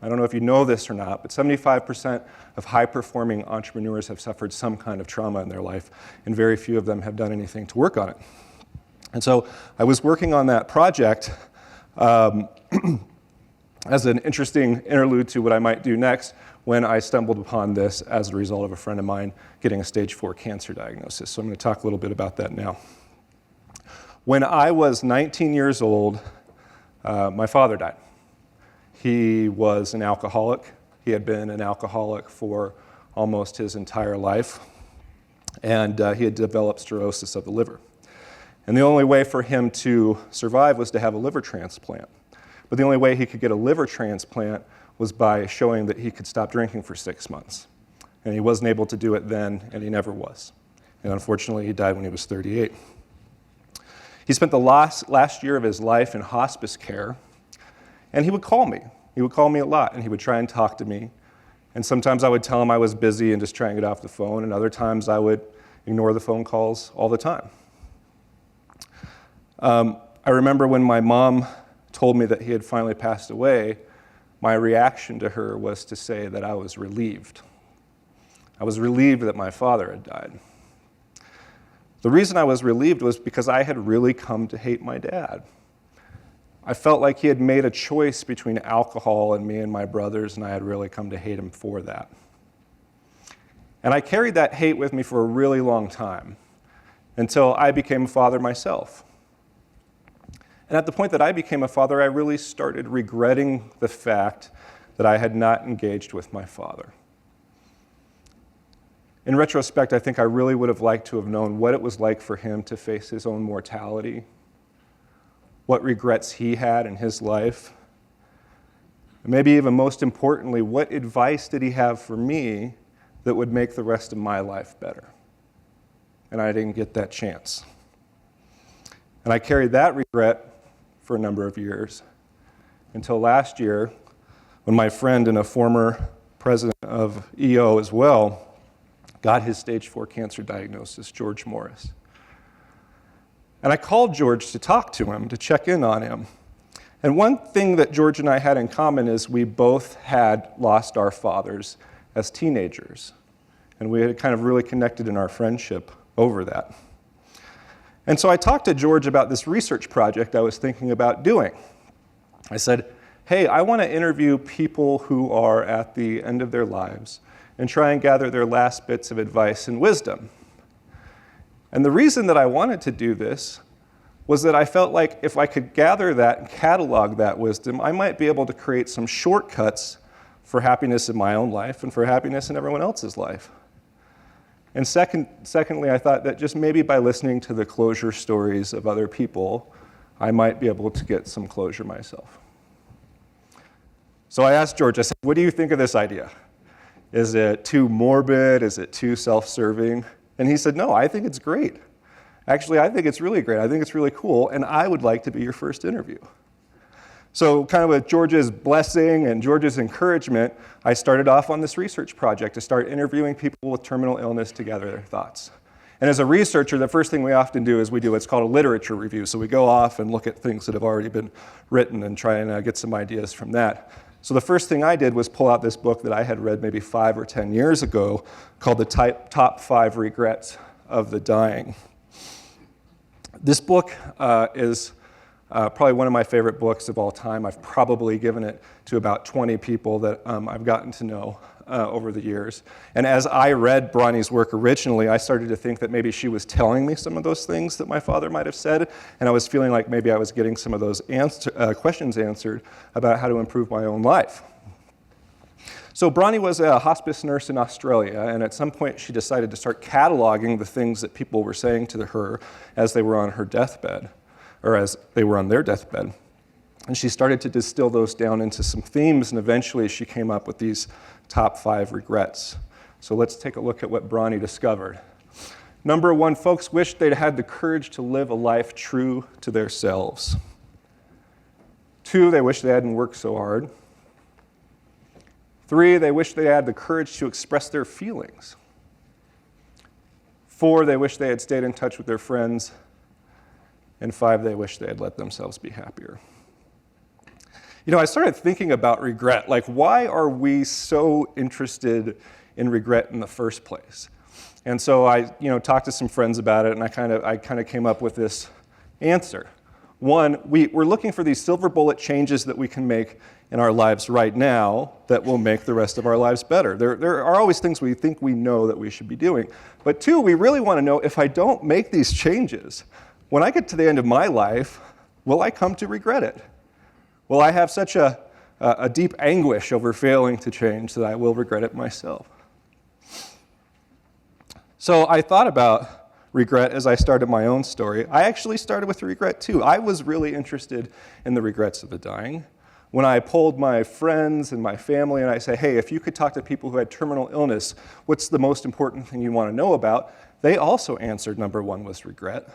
I don't know if you know this or not, but 75% of high-performing entrepreneurs have suffered some kind of trauma in their life, and very few of them have done anything to work on it. And so I was working on that project as an interesting interlude to what I might do next when I stumbled upon this as a result of a friend of mine getting a stage 4 cancer diagnosis. So I'm going to talk a little bit about that now. When I was 19 years old, my father died. He was an alcoholic. He had been an alcoholic for almost his entire life, and he had developed cirrhosis of the liver. And the only way for him to survive was to have a liver transplant. But the only way he could get a liver transplant was by showing that he could stop drinking for 6 months. And he wasn't able to do it then, and he never was. And unfortunately, he died when he was 38. He spent the last year of his life in hospice care, and he would call me. He would call me a lot, and he would try and talk to me. And sometimes I would tell him I was busy and just try and get off the phone, and other times I would ignore the phone calls all the time. I remember when my mom told me that he had finally passed away, my reaction to her was to say that I was relieved. I was relieved that my father had died. The reason I was relieved was because I had really come to hate my dad. I felt like he had made a choice between alcohol and me and my brothers, and I had really come to hate him for that. And I carried that hate with me for a really long time, until I became a father myself. And at the point that I became a father, I really started regretting the fact that I had not engaged with my father. In retrospect, I think I really would have liked to have known what it was like for him to face his own mortality, what regrets he had in his life, and maybe even most importantly, what advice did he have for me that would make the rest of my life better? And I didn't get that chance. And I carried that regret for a number of years until last year when my friend and a former president of EO as well got his stage 4 cancer diagnosis, George Morris. And I called George to talk to him, to check in on him. And one thing that George and I had in common is we both had lost our fathers as teenagers. And we had kind of really connected in our friendship over that. And so I talked to George about this research project I was thinking about doing. I said, hey, I want to interview people who are at the end of their lives and try and gather their last bits of advice and wisdom. And the reason that I wanted to do this was that I felt like if I could gather that and catalog that wisdom, I might be able to create some shortcuts for happiness in my own life and for happiness in everyone else's life. And secondly, I thought that just maybe by listening to the closure stories of other people, I might be able to get some closure myself. So I asked George, I said, what do you think of this idea? Is it too morbid? Is it too self-serving? And he said, no, I think it's great. Actually, I think it's really great. I think it's really cool, and I would like to be your first interview. So kind of with George's blessing and George's encouragement, I started off on this research project to start interviewing people with terminal illness to gather their thoughts. And as a researcher, the first thing we often do is we do what's called a literature review. So we go off and look at things that have already been written and try and get some ideas from that. So the first thing I did was pull out this book that I had read maybe 5 or 10 years ago called The Top 5 Regrets of the Dying. This book is probably one of my favorite books of all time. I've probably given it to about 20 people that I've gotten to know over the years. And as I read Bronnie's work originally, I started to think that maybe she was telling me some of those things that my father might have said, and I was feeling like maybe I was getting some of those questions answered about how to improve my own life. So Bronnie was a hospice nurse in Australia, and at some point she decided to start cataloging the things that people were saying to her as they were on her deathbed, or as they were on their deathbed. And she started to distill those down into some themes, and eventually she came up with these top 5 regrets. So let's take a look at what Bronnie discovered. Number 1, folks wished they'd had the courage to live a life true to themselves. 2, they wish they hadn't worked so hard. 3, they wish they had the courage to express their feelings. 4, they wish they had stayed in touch with their friends. And 5, they wish they had let themselves be happier. I started thinking about regret. Like, why are we so interested in regret in the first place? And so I, talked to some friends about it, and I kind of came up with this answer. One, we're looking for these silver bullet changes that we can make in our lives right now that will make the rest of our lives better. There are always things we think we know that we should be doing. But two, we really want to know, if I don't make these changes, when I get to the end of my life, will I come to regret it? Will I have such a deep anguish over failing to change that I will regret it myself? So I thought about regret as I started my own story. I actually started with regret too. I was really interested in the regrets of the dying. When I polled my friends and my family and I say, hey, if you could talk to people who had terminal illness, what's the most important thing you want to know about? They also answered number one was regret.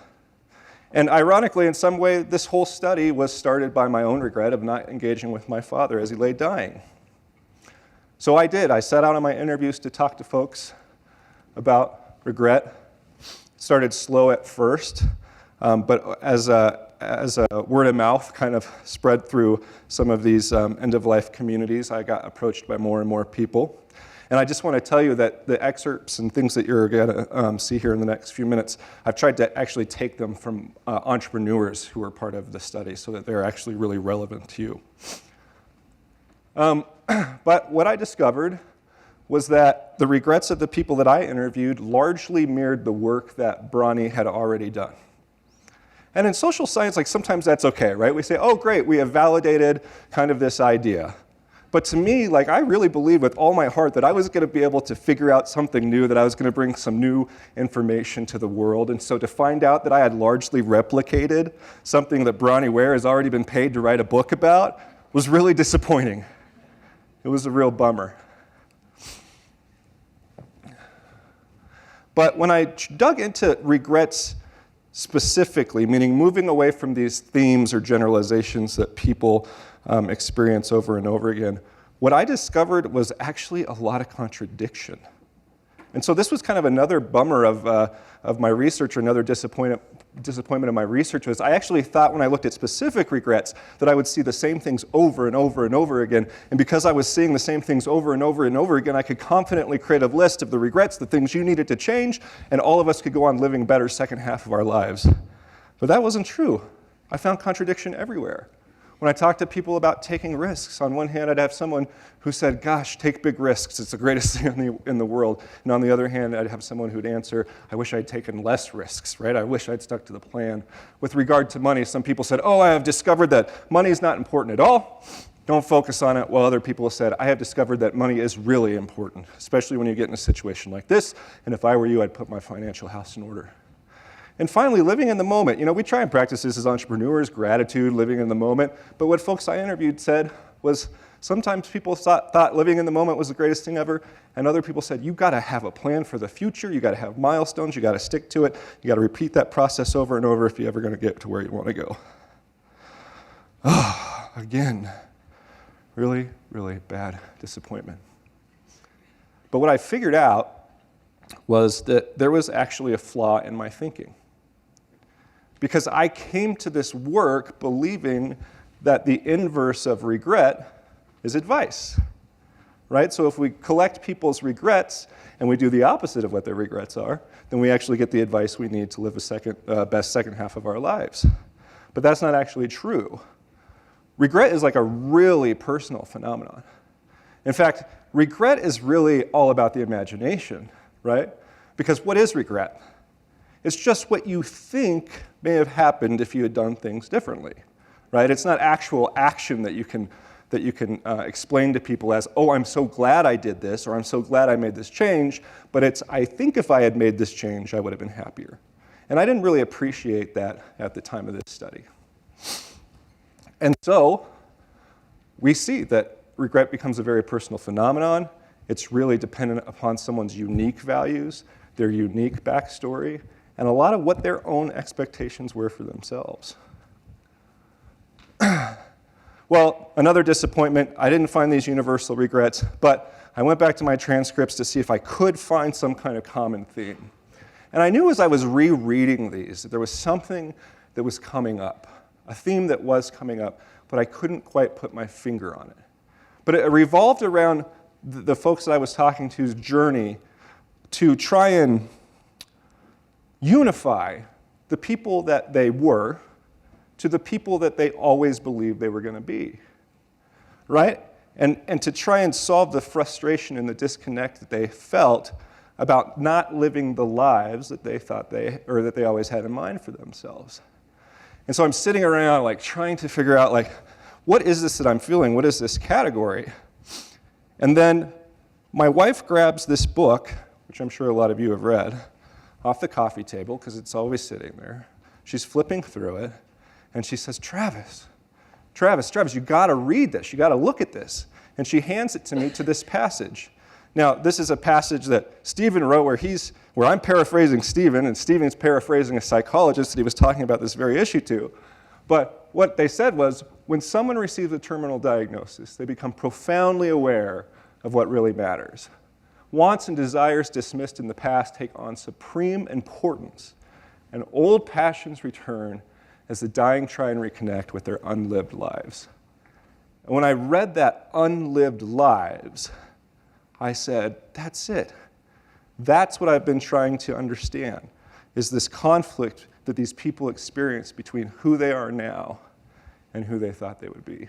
And ironically, in some way, this whole study was started by my own regret of not engaging with my father as he lay dying. So I did. I set out on my interviews to talk to folks about regret. Started slow at first, but as a word of mouth kind of spread through some of these end-of-life communities, I got approached by more and more people. And I just want to tell you that the excerpts and things that you're going to see here in the next few minutes, I've tried to actually take them from entrepreneurs who are part of the study so that they're actually really relevant to you. But what I discovered was that the regrets of the people that I interviewed largely mirrored the work that Bronnie had already done. And in social science, like, sometimes that's okay, right? We say, oh, great, we have validated kind of this idea. But to me, like, I really believe with all my heart that I was going to be able to figure out something new, that I was going to bring some new information to the world. And so to find out that I had largely replicated something that Bronnie Ware has already been paid to write a book about was really disappointing. It was a real bummer. But when I dug into regrets specifically, meaning moving away from these themes or generalizations that people experience over and over again, what I discovered was actually a lot of contradiction. And so this was kind of another bummer of my research, or another disappointment of my research, was I actually thought when I looked at specific regrets that I would see the same things over and over and over again. And because I was seeing the same things over and over and over again, I could confidently create a list of the regrets, the things you needed to change, and all of us could go on living better second half of our lives. But that wasn't true. I found contradiction everywhere. When I talked to people about taking risks, on one hand, I'd have someone who said, gosh, take big risks. It's the greatest thing in the world. And on the other hand, I'd have someone who'd answer, I wish I'd taken less risks, right? I wish I'd stuck to the plan. With regard to money, some people said, oh, I have discovered that money is not important at all. Don't focus on it. While other people said, I have discovered that money is really important, especially when you get in a situation like this. And if I were you, I'd put my financial house in order. And finally, living in the moment. We try and practice this as entrepreneurs, gratitude, living in the moment. But what folks I interviewed said was sometimes people thought living in the moment was the greatest thing ever, and other people said, you've got to have a plan for the future, you've got to have milestones, you've got to stick to it, you've got to repeat that process over and over if you're ever going to get to where you want to go. Again, really, really bad disappointment. But what I figured out was that there was actually a flaw in my thinking. Because I came to this work believing that the inverse of regret is advice, right? So if we collect people's regrets and we do the opposite of what their regrets are, then we actually get the advice we need to live a best second half of our lives. But that's not actually true. Regret is like a really personal phenomenon. In fact, regret is really all about the imagination, right? Because what is regret? It's just what you think may have happened if you had done things differently, right? It's not actual action that you can explain to people as, oh, I'm so glad I did this, or I'm so glad I made this change, but it's, I think if I had made this change, I would have been happier. And I didn't really appreciate that at the time of this study. And so we see that regret becomes a very personal phenomenon. It's really dependent upon someone's unique values, their unique backstory, and a lot of what their own expectations were for themselves. Well, another disappointment, I didn't find these universal regrets, but I went back to my transcripts to see if I could find some kind of common theme. And I knew as I was rereading these that there was something that was coming up, a theme that was coming up, but I couldn't quite put my finger on it. But it revolved around the folks that I was talking to's journey to try and unify the people that they were to the people that they always believed they were going to be, right? And to try and solve the frustration and the disconnect that they felt about not living the lives that they thought that they always had in mind for themselves. And so I'm sitting around like trying to figure out like, what is this that I'm feeling? What is this category? And then my wife grabs this book, which I'm sure a lot of you have read, off the coffee table because it's always sitting there. She's flipping through it, and she says, Travis, you got to read this. You got to look at this. And she hands it to me to this passage. Now, this is a passage that Stephen wrote where I'm paraphrasing Stephen, and Stephen's paraphrasing a psychologist that he was talking about this very issue to. But what they said was, when someone receives a terminal diagnosis, they become profoundly aware of what really matters. Wants and desires dismissed in the past take on supreme importance, and old passions return as the dying try and reconnect with their unlived lives. And when I read that unlived lives, I said, that's it. That's what I've been trying to understand, is this conflict that these people experience between who they are now and who they thought they would be.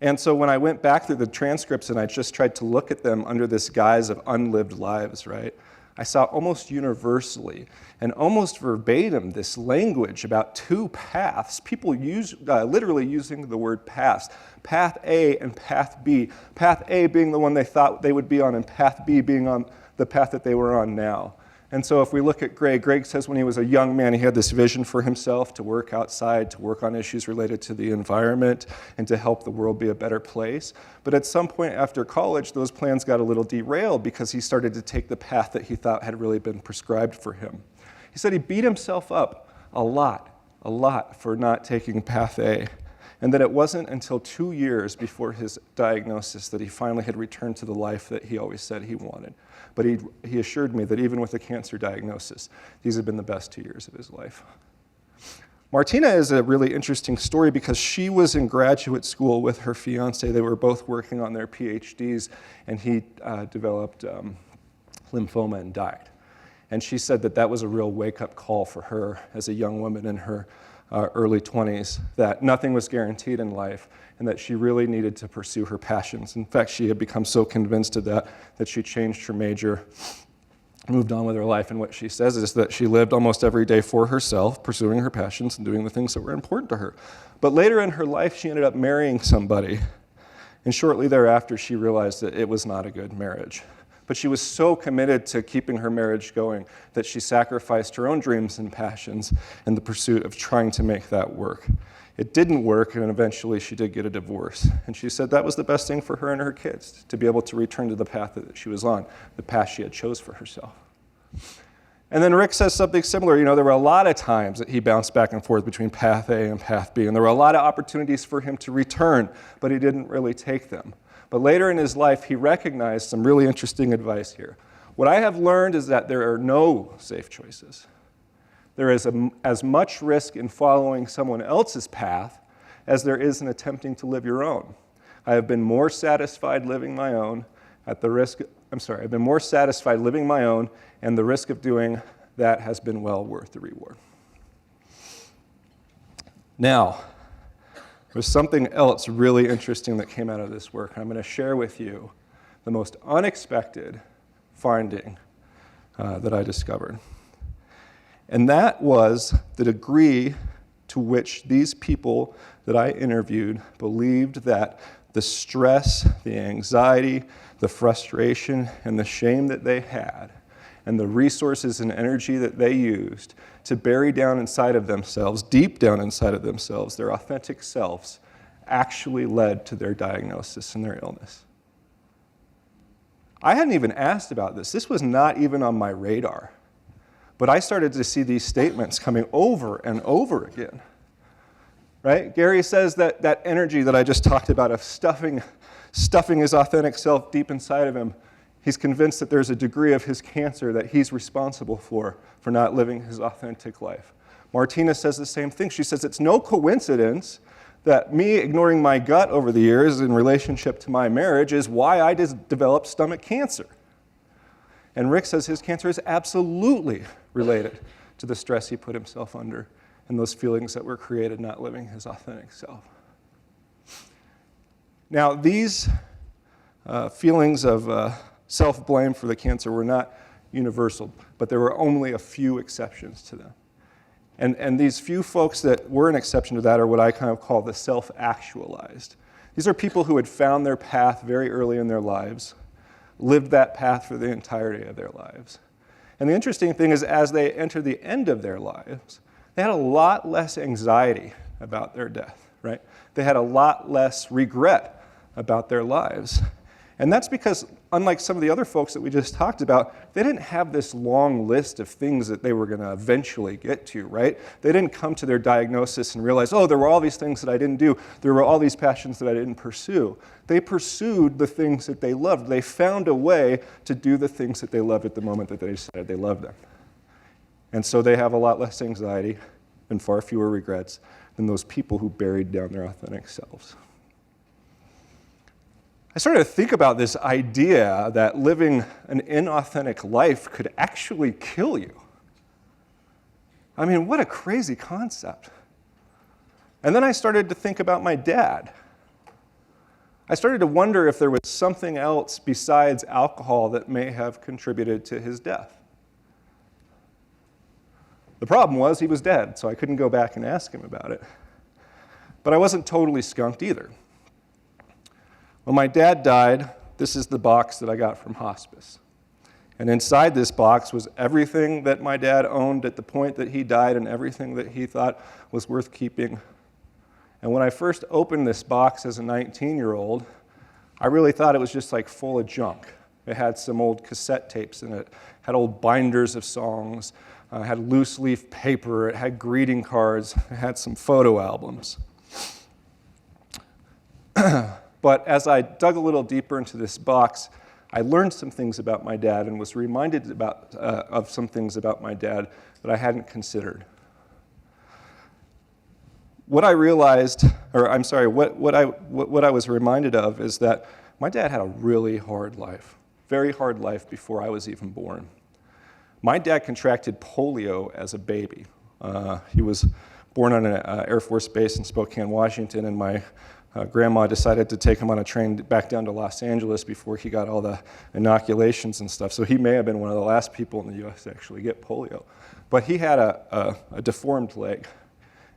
And so when I went back through the transcripts and I just tried to look at them under this guise of unlived lives, right, I saw almost universally and almost verbatim this language about two paths, people literally using the word paths, path A and path B, path A being the one they thought they would be on and path B being on the path that they were on now. And so if we look at Greg says when he was a young man, he had this vision for himself to work outside, to work on issues related to the environment, and to help the world be a better place. But at some point after college, those plans got a little derailed because he started to take the path that he thought had really been prescribed for him. He said he beat himself up a lot for not taking path A. And that it wasn't until 2 years before his diagnosis that he finally had returned to the life that he always said he wanted. But he assured me that even with a cancer diagnosis, these have been the best 2 years of his life. Martina is a really interesting story because she was in graduate school with her fiance. They were both working on their PhDs, and he developed lymphoma and died. And she said that that was a real wake-up call for her as a young woman in her early 20s, that nothing was guaranteed in life and that she really needed to pursue her passions. In fact, she had become so convinced of that she changed her major, moved on with her life, and what she says is that she lived almost every day for herself, pursuing her passions and doing the things that were important to her. But later in her life, she ended up marrying somebody, and shortly thereafter, she realized that it was not a good marriage. But she was so committed to keeping her marriage going that she sacrificed her own dreams and passions in the pursuit of trying to make that work. It didn't work, and eventually she did get a divorce. And she said that was the best thing for her and her kids, to be able to return to the path that she was on, the path she had chose for herself. And then Rick says something similar. You know, there were a lot of times that he bounced back and forth between path A and path B, and there were a lot of opportunities for him to return, but he didn't really take them. But later in his life, he recognized some really interesting advice here. What I have learned is that there are no safe choices. There is as much risk in following someone else's path as there is in attempting to live your own. I've been more satisfied living my own, and the risk of doing that has been well worth the reward. Now, there's something else really interesting that came out of this work. I'm going to share with you the most unexpected finding that I discovered. And that was the degree to which these people that I interviewed believed that the stress, the anxiety, the frustration, and the shame that they had, and the resources and energy that they used to bury down inside of themselves, deep down inside of themselves, their authentic selves, actually led to their diagnosis and their illness. I hadn't even asked about this. This was not even on my radar. But I started to see these statements coming over and over again. Right? Gary says that that energy that I just talked about of stuffing his authentic self deep inside of him, he's convinced that there's a degree of his cancer that he's responsible for not living his authentic life. Martina says the same thing. She says, it's no coincidence that me ignoring my gut over the years in relationship to my marriage is why I developed stomach cancer. And Rick says his cancer is absolutely related to the stress he put himself under and those feelings that were created not living his authentic self. Now, these feelings of self-blame for the cancer were not universal, but there were only a few exceptions to them. And these few folks that were an exception to that are what I kind of call the self-actualized. These are people who had found their path very early in their lives, lived that path for the entirety of their lives. And the interesting thing is, as they enter the end of their lives, they had a lot less anxiety about their death, right? They had a lot less regret about their lives. And that's because, unlike some of the other folks that we just talked about, they didn't have this long list of things that they were going to eventually get to, right? They didn't come to their diagnosis and realize, oh, there were all these things that I didn't do. There were all these passions that I didn't pursue. They pursued the things that they loved. They found a way to do the things that they loved at the moment that they decided they loved them. And so they have a lot less anxiety and far fewer regrets than those people who buried down their authentic selves. I started to think about this idea that living an inauthentic life could actually kill you. I mean, what a crazy concept. And then I started to think about my dad. I started to wonder if there was something else besides alcohol that may have contributed to his death. The problem was he was dead, so I couldn't go back and ask him about it. But I wasn't totally skunked either. When my dad died, this is the box that I got from hospice. And inside this box was everything that my dad owned at the point that he died and everything that he thought was worth keeping. And when I first opened this box as a 19-year-old, I really thought it was just like full of junk. It had some old cassette tapes in it, had old binders of songs, had loose leaf paper, it had greeting cards, it had some photo albums. But as I dug a little deeper into this box, I learned some things about my dad and was reminded of some things about my dad that I hadn't considered. What I realized, or I'm sorry, what I was reminded of is that my dad had a really hard life, very hard life before I was even born. My dad contracted polio as a baby. He was born on an Air Force base in Spokane, Washington, and my grandma decided to take him on a train back down to Los Angeles before he got all the inoculations and stuff. So he may have been one of the last people in the U.S. to actually get polio. But he had a deformed leg.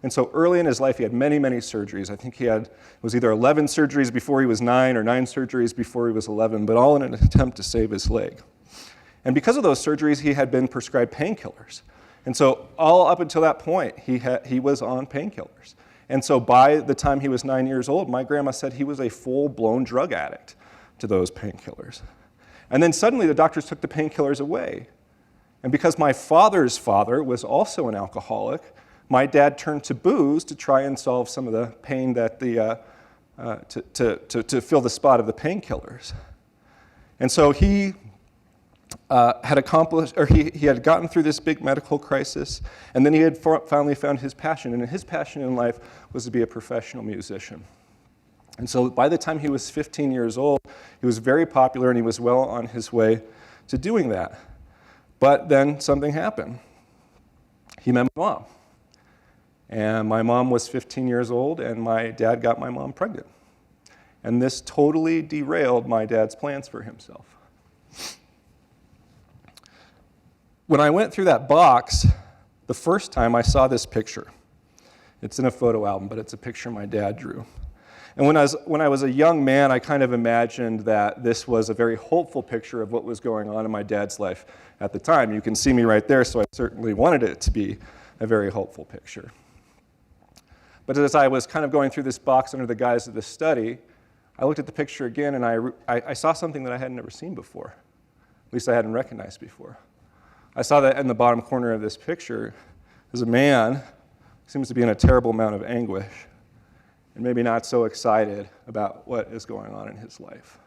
And so early in his life, he had many, many surgeries. I think he had, it was either 11 surgeries before he was 9 or 9 surgeries before he was 11, but all in an attempt to save his leg. And because of those surgeries, he had been prescribed painkillers. And so all up until that point, he was on painkillers. And so by the time he was 9 years old, my grandma said he was a full-blown drug addict to those painkillers. And then suddenly the doctors took the painkillers away. And because my father's father was also an alcoholic, my dad turned to booze to try and solve some of the pain that to fill the spot of the painkillers. And so he had accomplished, or he had gotten through this big medical crisis, and then he had finally found his passion, and his passion in life was to be a professional musician. And so by the time he was 15 years old, he was very popular, and he was well on his way to doing that. But then something happened. He met my mom, and my mom was 15 years old, and my dad got my mom pregnant. And this totally derailed my dad's plans for himself. When I went through that box, the first time I saw this picture. It's in a photo album, but it's a picture my dad drew. And when I was a young man, I kind of imagined that this was a very hopeful picture of what was going on in my dad's life at the time. You can see me right there, so I certainly wanted it to be a very hopeful picture. But as I was kind of going through this box under the guise of this study, I looked at the picture again, and I saw something that I had never seen before. At least I hadn't recognized before. I saw that in the bottom corner of this picture is a man who seems to be in a terrible amount of anguish and maybe not so excited about what is going on in his life.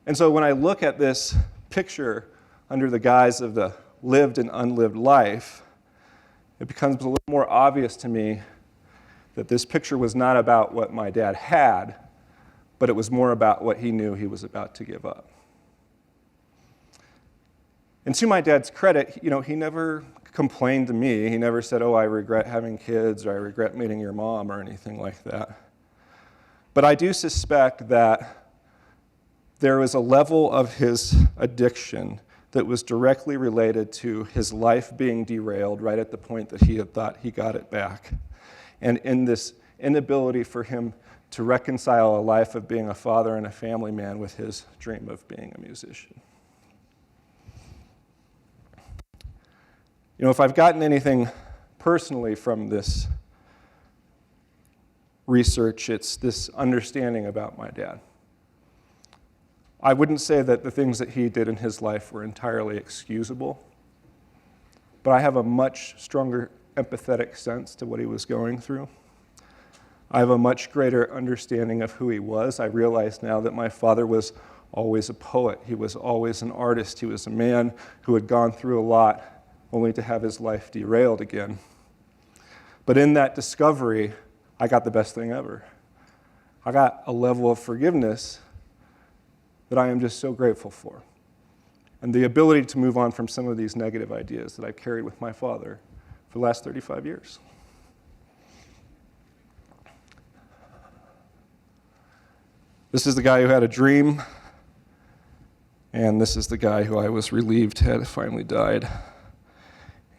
And so when I look at this picture under the guise of the lived and unlived life, it becomes a little more obvious to me that this picture was not about what my dad had, but it was more about what he knew he was about to give up. And to my dad's credit, he never complained to me. He never said, "Oh, I regret having kids," or "I regret meeting your mom," or anything like that. But I do suspect that there was a level of his addiction that was directly related to his life being derailed right at the point that he had thought he got it back. And in this inability for him to reconcile a life of being a father and a family man with his dream of being a musician. If I've gotten anything personally from this research, it's this understanding about my dad. I wouldn't say that the things that he did in his life were entirely excusable, but I have a much stronger empathetic sense to what he was going through. I have a much greater understanding of who he was. I realize now that my father was always a poet. He was always an artist. He was a man who had gone through a lot only to have his life derailed again. But in that discovery, I got the best thing ever. I got a level of forgiveness that I am just so grateful for. And the ability to move on from some of these negative ideas that I've carried with my father for the last 35 years. This is the guy who had a dream, and this is the guy who I was relieved had finally died.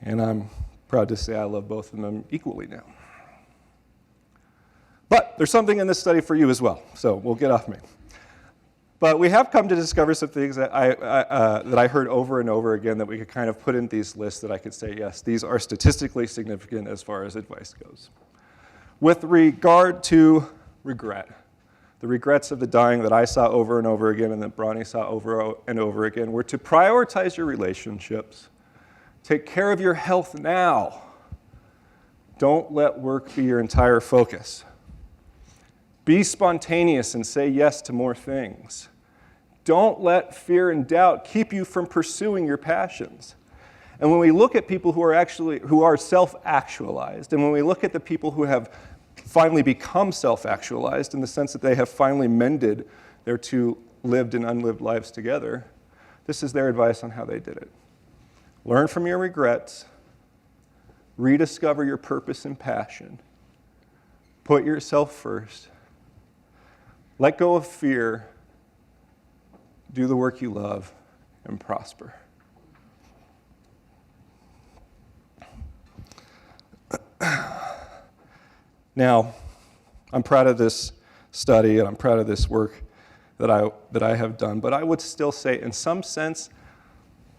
And I'm proud to say I love both of them equally now. But there's something in this study for you as well, so we'll get off me. But we have come to discover some things that I heard over and over again that we could kind of put in these lists that I could say, yes, these are statistically significant as far as advice goes. With regard to regret, the regrets of the dying that I saw over and over again and that Bronnie saw over and over again were to prioritize your relationships. Take care of your health now. Don't let work be your entire focus. Be spontaneous and say yes to more things. Don't let fear and doubt keep you from pursuing your passions. And when we look at people who are self-actualized, and when we look at the people who have finally become self-actualized in the sense that they have finally mended their two lived and unlived lives together, this is their advice on how they did it. Learn from your regrets, rediscover your purpose and passion, put yourself first, let go of fear, do the work you love, and prosper. Now, I'm proud of this study and I'm proud of this work that I have done, but I would still say, in some sense,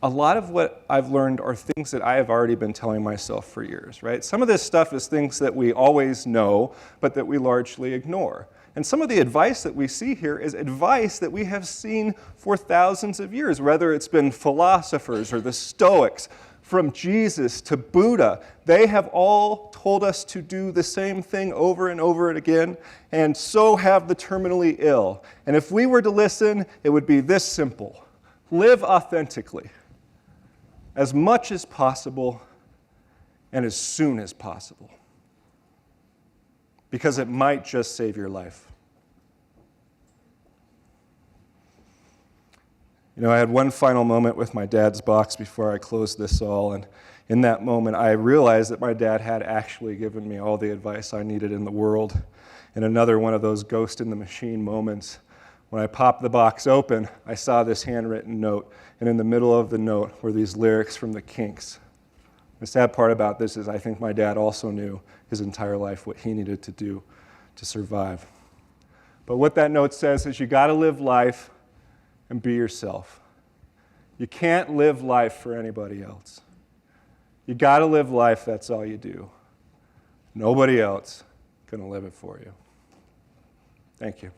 a lot of what I've learned are things that I have already been telling myself for years, right? Some of this stuff is things that we always know, but that we largely ignore. And some of the advice that we see here is advice that we have seen for thousands of years, whether it's been philosophers or the Stoics, from Jesus to Buddha. They have all told us to do the same thing over and over again, and so have the terminally ill. And if we were to listen, it would be this simple. Live authentically, as much as possible, and as soon as possible. Because it might just save your life. I had one final moment with my dad's box before I closed this all, and in that moment I realized that my dad had actually given me all the advice I needed in the world. In another one of those ghost in the machine moments, when I popped the box open, I saw this handwritten note, and in the middle of the note were these lyrics from the Kinks. The sad part about this is I think my dad also knew his entire life what he needed to do to survive. But what that note says is you got to live life and be yourself. You can't live life for anybody else. You got to live life, that's all you do. Nobody else is going to live it for you. Thank you.